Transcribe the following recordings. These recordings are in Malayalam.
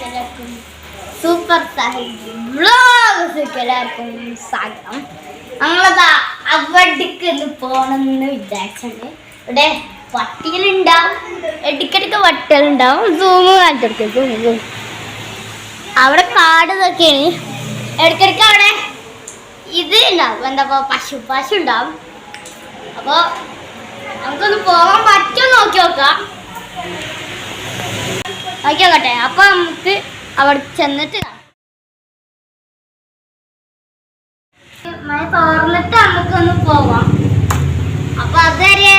എല്ലാവർക്കും സൂപ്പർ വ്ലോഗ്സിലേക്ക് എല്ലാവർക്കും സ്വാഗതം. ഞങ്ങളതാ അവിടേക്ക് പോകണമെന്ന് വിചാരിച്ചിട്ടുണ്ട്. ഇവിടെ പട്ടികളുണ്ടാവും, ഇടയ്ക്കിടയ്ക്ക് പട്ടികളുണ്ടാവും. സൂമ് കാണിച്ചെടുക്കും. അവിടെ കാട് ഇതൊക്കെയാണ്. ഇടയ്ക്കിടയ്ക്ക് അവിടെ ഇത് ഉണ്ടാവും, എന്താ പശു ഉണ്ടാവും. അപ്പോൾ നമുക്കൊന്ന് പോകാൻ പറ്റുമോ നോക്കി നോക്കാം. നോക്കിയോട്ടെ. അപ്പൊ നമുക്ക് അവിടെ ചെന്നിട്ട് മഴ തോർന്നിട്ട് നമുക്കൊന്ന് പോവാം. അപ്പൊ അതുവരെ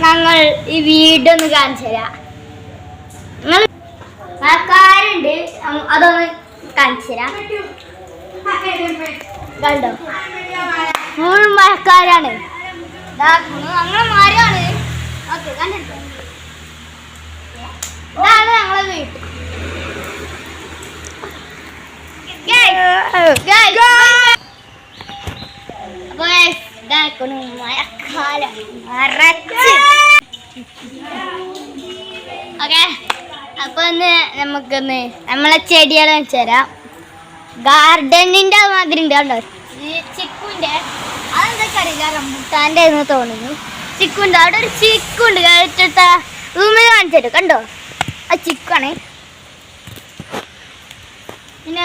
ഞങ്ങൾ ഈ വീടൊന്ന് കാണിച്ചു തരാം. നിങ്ങൾ മഴക്കാരുണ്ട്, അതൊന്ന് കാണിച്ചു തരാം. കണ്ടോ, ഫുൾ മഴക്കാരാണ്. ഞങ്ങളെ മരമാണ്. ഓക്കെ, കണ്ടിട്ടോ. ഇതാണ് ഞങ്ങളെ വീട്. അപ്പൊ മഴക്കാലം ഓക്കെ. അപ്പൊ നമുക്കൊന്ന് നമ്മളെ ചെടികളെ വെച്ച് തരാം. ഗാർഡനിന്റെ മാതിരി ഉണ്ട്. കണ്ടോ, ചിക്കുന്റെ അതെന്തൊക്കെ അറിയില്ല, റംബുട്ടാന്റെ എന്ന് തോന്നുന്നു. ചിക്കുണ്ട്, അവിടെ ഒരു ചിക്കുണ്ട്. കഴിച്ചിട്ട റൂമിൽ കാണിച്ചു തരും. കണ്ടോ, ആ ചിക്കാണ്. പിന്നെ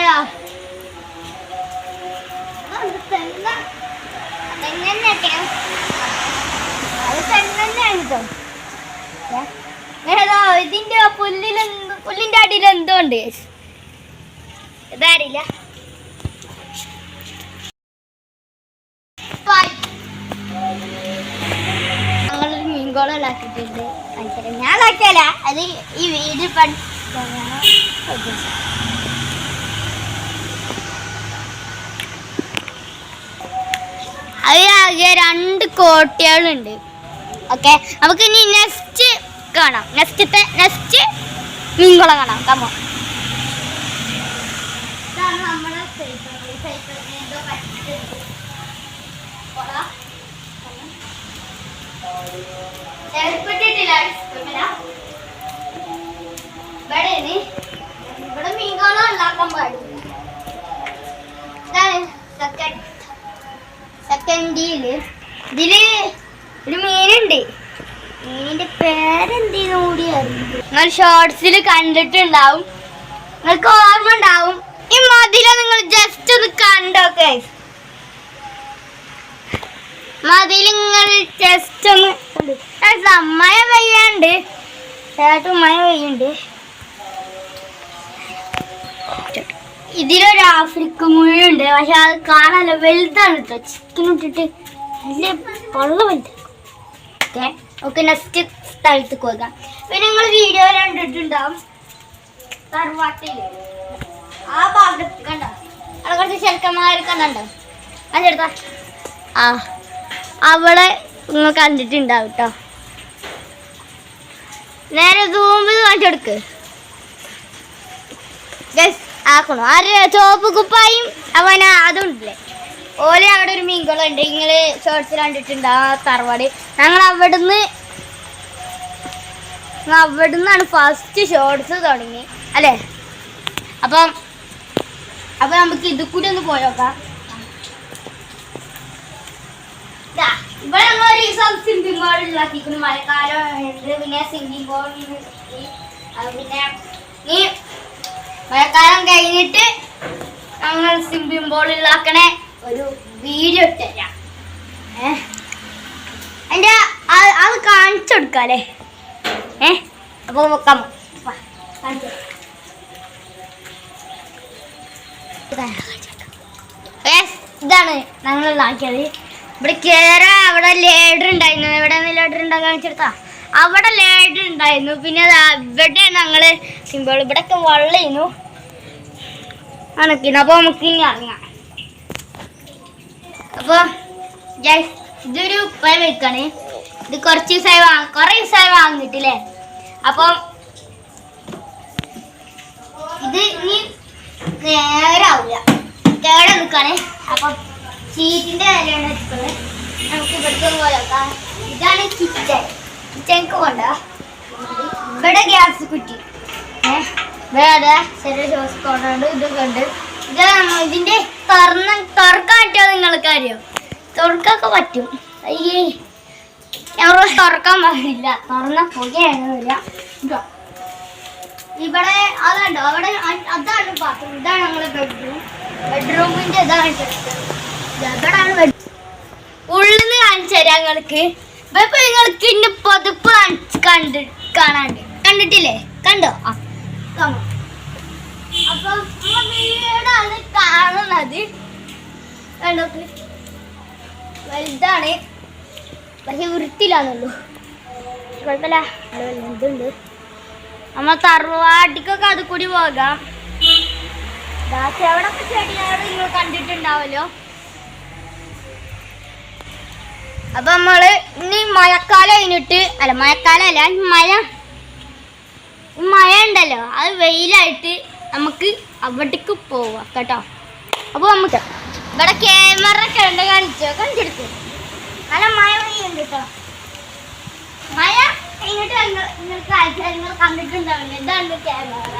ഇതിന്റെ പുല്ലിന്റെ അടിയിൽ എന്തോ ഉണ്ട്, ഇതറിയില്ല. ഞങ്ങളൊരു മീൻകോളം ഉണ്ടാക്കിയിട്ടുണ്ട്. ഞാൻ ഉണ്ടാക്കിയല്ല, അത് ഈ വീട് അതിലാകെ 2 കോട്ടികളുണ്ട്. ഓക്കെ, നമുക്ക് ഇനി നെക്സ്റ്റ് കാണാം. നെക്സ്റ്റ് മീൻകുളം കാണാം. കമ്മോ, ഇതാണ് നമ്മളെ ഇവിടെ മീൻകുളം ഉണ്ടാക്കാൻ പാടില്ല. ഇതാണ് സെക്കൻഡില് ഇതില് ഒരു മീനുണ്ട്. മീനിന്റെ പേരെന്തേലും കൂടി അറിയില്ല. നിങ്ങൾ ഷോർട്സിൽ കണ്ടിട്ടുണ്ടാവും, നിങ്ങൾക്ക് ഓർമ്മ ഉണ്ടാവും. ഈ മതില നിങ്ങൾ ജസ്റ്റ് ഒന്ന് കണ്ടോക്കെ. മതിലിങ്ങൾ ജസ്റ്റ് ഒന്ന് മഴ പെയ്യാണ്ട്, മഴ പെയ്യുണ്ട്. ഇതിലൊരു ആഫ്രിക്കൻ മുഴുണ്ട്, പക്ഷെ അത് കാണാനല്ല, വലുതാണ് കേട്ടോ. ചിക്കനിട്ടിട്ട് വലിയ പൊള്ള വലുത്. ഓക്കെ ഓക്കെ, നെക്സ്റ്റ് സ്ഥലത്ത് പോകാം. പിന്നെ നിങ്ങൾ വീഡിയോ കണ്ടിട്ടുണ്ടാവും, തറവാട്ടില് ആ ഭാഗത്ത് കണ്ടോ, അവിടെ കുറച്ച് ചെറുക്കന്മാരൊക്കെ കണ്ടോ, കണ്ടെടുത്ത അവിടെ നിങ്ങൾ കണ്ടിട്ടുണ്ടാവും കേട്ടോ. നേരെ സൂമിൽ കാണിച്ചെടുക്ക്. ആക്കണോ, ആര് ചോപ്പ് കുപ്പായും അവന അതുണ്ടല്ലേ. ഓലെ അവിടെ ഒരു മീൻകുളം ഉണ്ട്. നിങ്ങള് ഷോർട്സിൽ കണ്ടിട്ടുണ്ട് ആ തറവാട്. ഞങ്ങൾ അവിടുന്നാണ് ഫസ്റ്റ് ഷോർട്സ് തുടങ്ങി അല്ലേ. അപ്പം നമുക്ക് ഇത് കൂടി ഒന്ന് പോയോക്കാം. ഇവിടെ ഞങ്ങൾ ഒരു ദിവസം സ്വിമ്മിംഗ് ബോൾ ഉണ്ടാക്കിക്കുന്നു. മഴക്കാലം ഉണ്ട്, പിന്നെ സ്വിമ്മിംഗ് ബോൾ. പിന്നെ ഈ മഴക്കാലം കഴിഞ്ഞിട്ട് ഞങ്ങൾ സ്വിമ്മിംഗ് ബോൾ ഉണ്ടാക്കണേ ഒരു വീഡിയോ ഇട്ടുതരാം. അതിൻ്റെ അത് കാണിച്ചു കൊടുക്കാം അല്ലേ. അപ്പോൾ നോക്കാം. ഇതാണ് ഞങ്ങൾ ഉണ്ടാക്കിയത്. ഇവിടെ കയറാൻ അവിടെ ലേഡർ ഉണ്ടായിരുന്നു. എവിടെ ലേഡർ ഉണ്ടാകാൻ കാണിച്ചെടുത്താ അവിടെ ലേഡർ ഉണ്ടായിരുന്നു. പിന്നെ ഇവിടെ ഞങ്ങള് സിമ്പിൾ ഇവിടെയൊക്കെ വള്ളിയിരുന്നു അണക്കിന്. അപ്പോൾ നമുക്ക് ഇനി ഇറങ്ങാം. അപ്പോൾ ഇതൊരു ഉപ്പായ വെക്കാണ്. ഇത് കുറേ ദിവസമായി വാങ്ങിട്ടില്ലേ. അപ്പം ഇത് ഇനി നേരാവില്ല, കേടെ നിൽക്കാണ്. അപ്പം ഷീറ്റിൻ്റെ കാര്യമാണ് വെച്ചിട്ടുള്ളത്. നമുക്ക് ഇവിടുത്തെ പോയേക്കാം. ഇതാണ് കിച്ചൺ. കിച്ചണിക്ക് കൊണ്ട ഇവിടെ ഗ്യാസ് കുറ്റി. വേറെ ചെറിയ ഷോസ് കോട്ടുണ്ട് ഇതൊക്കെ ഉണ്ട്. ഇതിന്റെ തുറക്കാൻ പറ്റുമോ നിങ്ങൾക്ക് അറിയോ? തുറക്കൊക്കെ പറ്റും. അയ്യേ ഞങ്ങൾ തുറക്കാൻ പാടില്ല, തുറന്ന പുകയാണ് വരിക. ഇവിടെ അതുണ്ടോ, അവിടെ അതാണ് ബാത്റൂം. ഇതാണ് ഞങ്ങളെ ബെഡ്റൂമിന്റെ ഇതാണ്. ഇവിടാണ് ഉള്ളിൽ നിന്ന് കാണിച്ചു തരാം ഞങ്ങൾക്ക്. ഇപ്പൊ നിങ്ങൾക്ക് ഇന്ന് പൊതുപ്പ് കണ്ടിട്ടില്ലേ? കണ്ടോ? അപ്പൊ വീടാണ് കാണുന്നത്. കണ്ടോ, വലുതാണ്, പക്ഷെ വൃത്തിയിലാണല്ലോ. കുഴപ്പമില്ല, ഇതുണ്ട്. നമ്മ തറവാട്ടിക്കൊക്കെ അത് കൂടി പോകാം. എവിടൊക്കെ ചെടികളോട് നിങ്ങൾ കണ്ടിട്ടുണ്ടാവല്ലോ. അപ്പൊ നമ്മള് ഇനി മഴക്കാലം കഴിഞ്ഞിട്ട്, അല്ല മഴക്കാലം അല്ല, മഴ ഉണ്ടല്ലോ, അത് വെയിലായിട്ട് നമുക്ക് അവിടേക്ക് പോവാം കേട്ടോ. അപ്പൊ നമുക്ക് ഇവിടെ ക്യാമറ ഒക്കെ ഉണ്ട്, കണ്ടെടുത്ത് നല്ല മഴ പെയ്യുണ്ട് കേട്ടോ. മഴ കഴിഞ്ഞിട്ട് നിങ്ങൾ കണ്ടിട്ടുണ്ടാവില്ല. ഇതാണ് ക്യാമറ.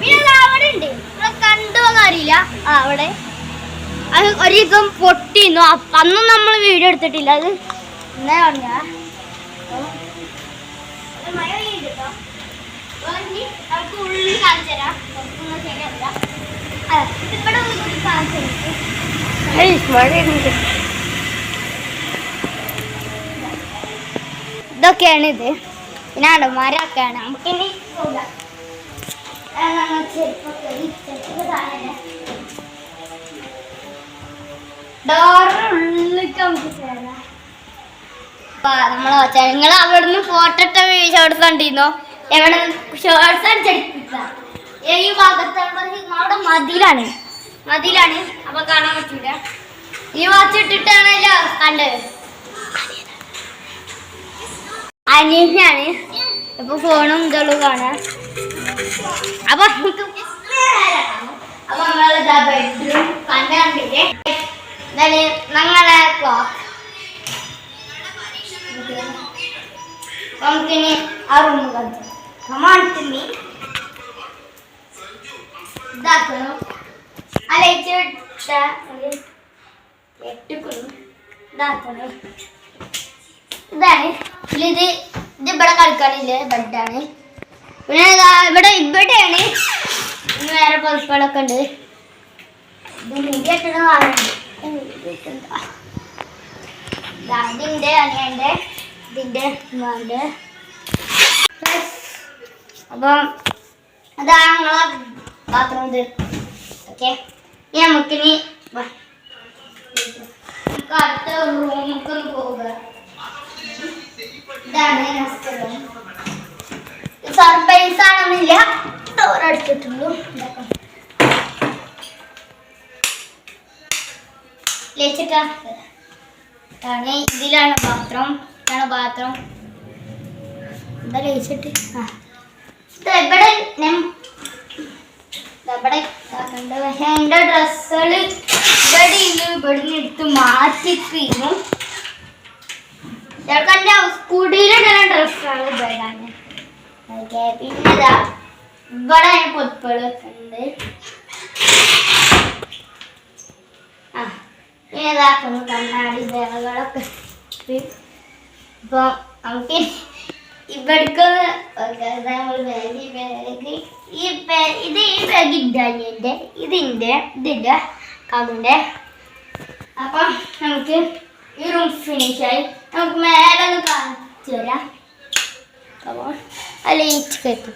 പിന്നെ അവിടെ ഉണ്ട്, നമ്മളെ കണ്ടുപോകാൻ അറിയില്ല. അവിടെ അത് ഒരിതും പൊട്ടിന്നു. അന്നും നമ്മൾ വീഡിയോ എടുത്തിട്ടില്ല. അത് എന്നാ പറഞ്ഞ മഴ പെയ്യുണ്ട് കേട്ടോ. നമുക്ക് ഉള്ളിൽ കാണിച്ചു തരാം. ശരിയല്ല, ഇവിടെ ഒന്നും കാണിച്ചു തരാം. ഇതൊക്കെയാണ് ഇത്. പിന്നെ അടമാരൊക്കെയാണ്. നമുക്കിനി പോകാം. ഡോറിനുള്ളിലേക്ക് നമുക്ക് കയറാം. നമ്മളെ നിങ്ങൾ അവിടുന്ന് ഫോട്ടോ ഇട്ട ഷോർട്സ് കണ്ടിരുന്നോ? എവിടെ ഷോർട്സ് അടിച്ചെടുത്ത ഈ ഭാഗത്താണ്. അവിടെ മതിലാണ്. അപ്പൊ കാണാൻ പറ്റൂല. ഈ വാച്ച് ഇട്ടിട്ടാണല്ലോ കണ്ടത്. അനിയനാണ് ഇപ്പൊ ഫോണും ഇതും കാണാൻ. അപ്പൊ നമ്മളെ ബെഡ്റൂം കണ്ടില്ലേ? ഞങ്ങളെ ക്ലോക്ക്. നമുക്കിനി ആ റൂം കളിച്ചു കമാണ്ടി ഇതാക്കണം. ഇതാക്കണം. ഇതാണ് ഇത് ഇവിടെ കളിക്കാനില്ലേ ബെഡാണ്. പിന്നെ ഇവിടെയാണ് വേറെ പൊതുപ്പുകളൊക്കെ ഉണ്ട്. ഇത് മീഡിയ ഇട്ടിട്ട് കാണുന്നുണ്ട്. ഇതിന്റെ അനിയന്റെ ഇതിന്റെ മോന്റെ. അപ്പം അതാണ് നമ്മളെ ബാത്റൂം. ഇത് ഓക്കെ. ഇനി നമുക്കിനി അടുത്ത റൂമൊക്കെ ഒന്ന് പോവുക. ഇതാണ് സർപ്രൈസ് ആണെന്നില്ല, ഡോറടിച്ചിട്ടുള്ളൂ. ഇതിലാണ് ബാത്റൂം. എന്താ ലയിച്ചിട്ട് ഇവിടെ പക്ഷെ എൻ്റെ ഡ്രസ്സുകൾ ഇവിടുന്ന് എടുത്ത് മാറ്റിക്കുന്നു. ചിലപ്പോൾ എൻ്റെ സ്കൂട്ടിയിലിടുന്ന ഡ്രസ്സാണ് ഇവിടാണ്. ഓക്കെ. പിന്നെ ഇവിടെ പൊതുപ്പുകളൊക്കെ ഉണ്ട്. പിന്നെ ഇതാക്കുന്നു കണ്ണാടി ബാഗുകളൊക്കെ. ഇപ്പോൾ നമുക്ക് ഇവിടേക്ക് ഈ ബാഗ് ഇൻ്റെ ഇതിൻ്റെ കവിൻ്റെ. അപ്പം നമുക്ക് ഈ റൂം ഫിനിഷായി. നമുക്ക് മേലെ ഒന്ന് കാണിച്ചു തരാം. അപ്പോൾ ലൈറ്റ് കയറ്റും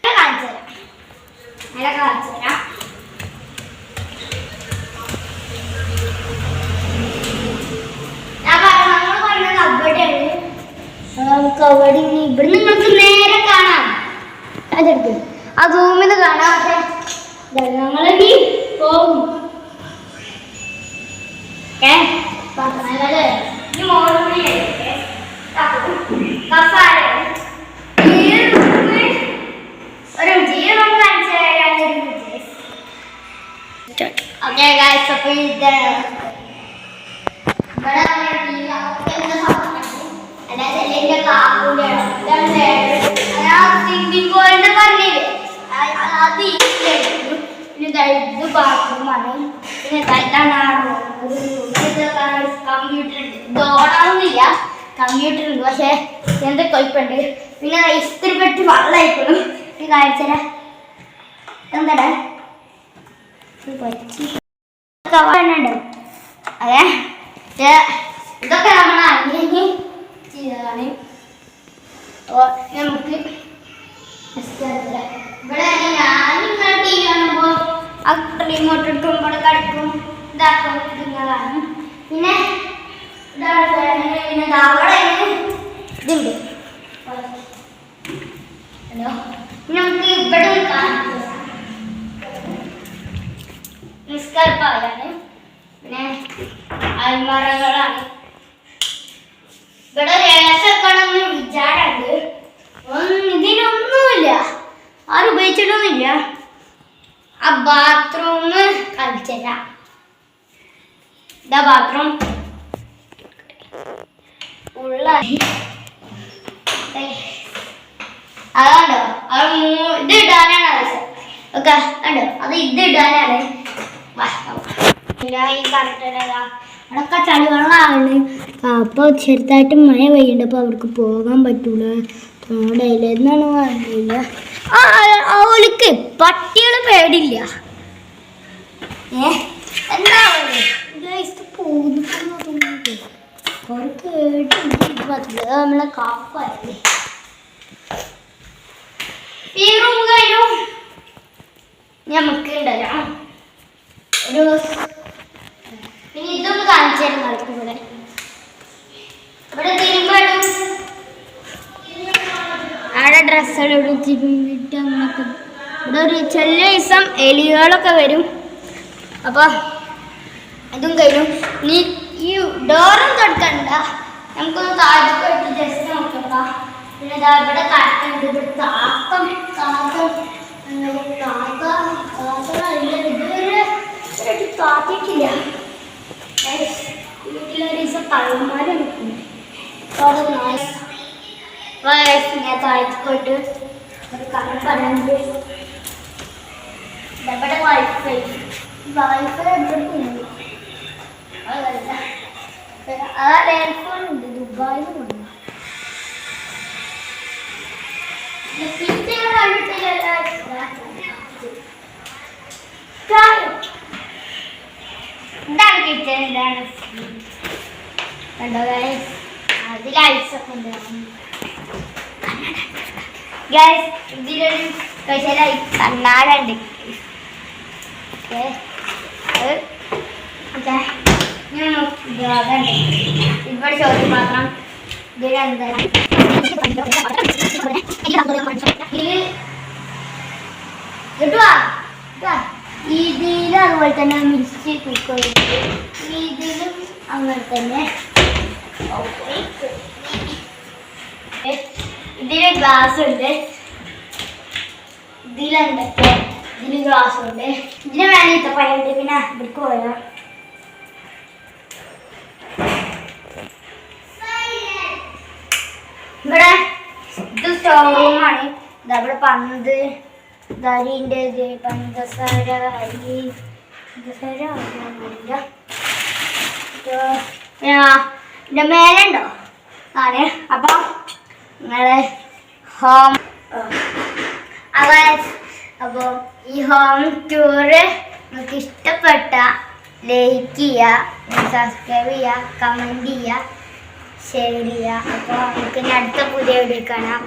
കാണിച്ചു തരാം. മേലെ കാണിച്ചു തരാം. നമുക്ക് അവിടെ ഇവിടെ നിങ്ങൾക്ക് നേരെ കാണാം. അതെടുത്ത് ആ റൂമിൽ കാണാം. പക്ഷെ ഞങ്ങളീ പോകും. സ്വിമ്മിംഗ് പൂളിന്റെ പറഞ്ഞ റൂമാണ്. പിന്നെ കല്ലാണ് കമ്പ്യൂട്ടർ ഉണ്ട്. ഇതോടാവുന്നില്ല, കമ്പ്യൂട്ടർ ഉണ്ട്, പക്ഷേ എന്ത് കുഴപ്പമുണ്ട്. പിന്നെ ഇസ്തിരി പെട്ടി വെള്ളമായിക്കണം. ഈ കാഴ്ച എന്താടാ കവറുണ്ട്. അതെ, ഇതൊക്കെ നമ്മൾ അങ്ങനെ ചെയ്തതാണ്. അപ്പോൾ നമുക്ക് ഇവിടെ ഞാനിങ്ങനെ ടി വി കാണുമ്പോൾ ആ റിമോട്ട് എടുക്കും, ഇവിടെ കളിക്കും, ഇതാക്കും, ഇതുങ്ങളാണ്. പിന്നെ പിന്നെ അവിടെ ഇതുണ്ട്. ഹലോ, നമുക്ക് ഇവിടെ നിസ്കാരപ്പായാണ്. പിന്നെ അൽമറകളാണ്. ഇവിടെ രേസക്കണമെന്ന് വിചാരമുണ്ട്. ഇതിനൊന്നുമില്ല, ആരും ഉപയോഗിച്ചിട്ടൊന്നുമില്ല. ആ ബാത്റൂം കളിച്ചല്ല, ഇതാ ബാത്റൂം ഉള്ള അതുണ്ടോ, അത് ഇത് ഇടാനാണ് ആവശ്യം. ഓക്കെ ഉണ്ടോ, അത് ഇത് ഇടാനാണ്. ഈ കറക്റ്റ് അവിടെയൊക്കെ ചളിവെള്ളമാണ്. അപ്പോൾ ചെറുതായിട്ട് മഴ പെയ്യുന്നുണ്ട്. അപ്പോൾ അവർക്ക് പോകാൻ പറ്റൂല. തോടയില്ല എന്നാണ് പറഞ്ഞില്ല. അവൾക്ക് പട്ടികൾ പേടില്ല. എന്താ പോകുന്നു അവർക്ക് പറ്റില്ല. നമ്മളെ കാപ്പല്ലേ ഈ റൂം കഴിഞ്ഞു. നമുക്ക് ഉണ്ടല്ലോ ഒരു പിന്നെ ഇതൊന്ന് കാണിച്ചു തരും കളിക്കും. ഇവിടെ തിരുമ്പിടും, അവിടെ ഡ്രസ്സുകളും തിരുമ്പിട്ട് അങ്ങനൊക്കെ. ഇവിടെ ഒരു ചെറിയ ദിവസം എലികളൊക്കെ വരും. അപ്പോൾ അതും കഴിഞ്ഞു. നീ ഈ ഡോറും തൊടുക്കണ്ട, നമുക്കൊന്ന് താഴെ പോയിട്ട് ജസ്റ്റ് നോക്കാം. പിന്നെ ഇവിടെ കാറ്റുണ്ട്, ഇവിടെ താക്കം ഇതുവരെ കാത്തിട്ടില്ല. വീട്ടിലൊരു ദിവസം പഴമാരും നിൽക്കുന്നു. ഞാൻ താഴ്ത്തിക്കൊണ്ട് ഒരു കാര്യം പറയുന്നുണ്ട്. ഇവിടെ വൈഫൈ എടുത്തിട്ടുണ്ട്. അതല്ല, ആ ലാൻഡ്ഫോൺ ഉണ്ട്, ദുബായിൽ ഉണ്ട്. എന്താണ് കിച്ചൺ, ഇതാണ് കണ്ടോ ഗൈസ്, അതിൽ ഐസൊക്കെ ഉണ്ട് ഗൈസ്. ഇതിലൊരു സ്പെഷ്യലായി കണ്ണാടുണ്ട്. ഇവിടെ ചോദ്യം മാത്രം ഇതിലെന്താ ഇതിലും അതുപോലെ തന്നെ മിക്സി കുക്കർ, ഇതിലും അങ്ങനെ തന്നെ. ഇതില് ഗ്ലാസ് ഉണ്ട്, ഇതിലെന്തൊക്കെ ഇതിന് ഗ്ലാസ് ഉണ്ട്. ഇതിന് വേണ്ടിയിട്ട് പയ്യുണ്ട്. പിന്നെ ഇവിടേക്ക് പോയാ ഇവിടെ ഇത് സ്റ്റോർ റൂമാണ്. ഇതവിടെ പന്ത്, ദരിൻ്റെ പഞ്ചസാര, അരി, പഞ്ചസാര ഇതിൻ്റെ മേലുണ്ടോ ആണ്. അപ്പം നിങ്ങള് ഹോം അപ്പോൾ ഈ ഹോം ടൂറ് നിങ്ങൾക്ക് ഇഷ്ടപ്പെട്ട ലൈക്ക് ചെയ്യുക, സബ്സ്ക്രൈബ് ചെയ്യുക, കമൻറ്റ് ചെയ്യുക, ഷെയർ ചെയ്യുക. അപ്പോൾ നമുക്ക് അടുത്ത പുതിയ വീഡിയോ കാണാം.